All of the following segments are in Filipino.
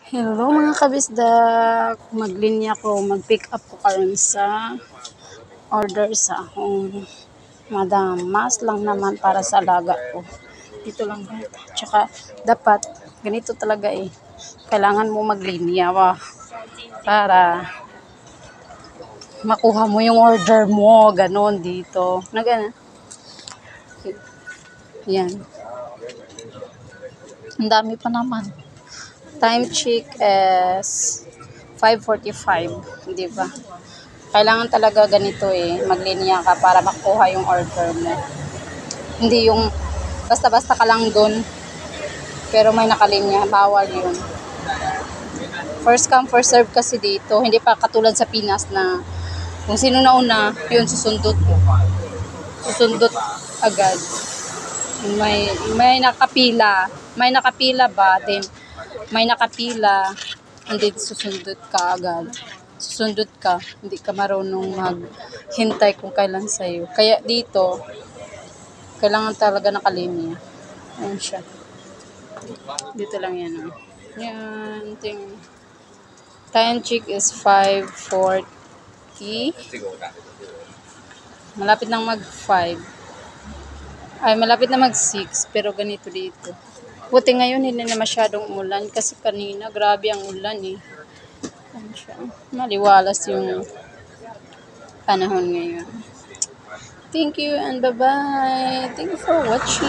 Hello mga kabisdak, maglinya ko, mag-pick up ko karon sa order sa akong madam. Mas lang naman para sa alaga ko. Dito lang ba? Tsaka dapat ganito talaga eh. Kailangan mo maglinya para makuha mo yung order mo. Ganon dito. Nagana. Yan. Ang dami pa naman. Time check is 5:45, di ba? Kailangan talaga ganito eh, maglinya ka para makuha yung order mo. Hindi yung basta-basta ka lang doon, pero may nakalinya, bawal yun. First come, first serve kasi dito, hindi pa katulad sa Pinas na kung sino na una, yun susundot. Susundot agad. May nakapila ba, then may nakapila, hindi susundot ka agad. Susundot ka, hindi ka marunong maghintay kung kailan sa'yo. Kaya dito, kailangan talaga nakalinya. Ayan siya. Dito lang yan. Oh. Yan. Time check is 5:40. Malapit nang mag-5. Ay, malapit na mag-6. Pero ganito dito. Buti ngayon hindi na masyadong ulan. Kasi kanina, grabe ang ulan eh. Ayan siya. Maliwalas yung panahon ngayon. Thank you and bye-bye. Thank you for watching.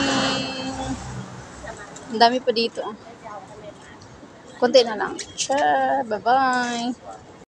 Ang dami pa dito. Konti na lang. Ciao. Bye-bye.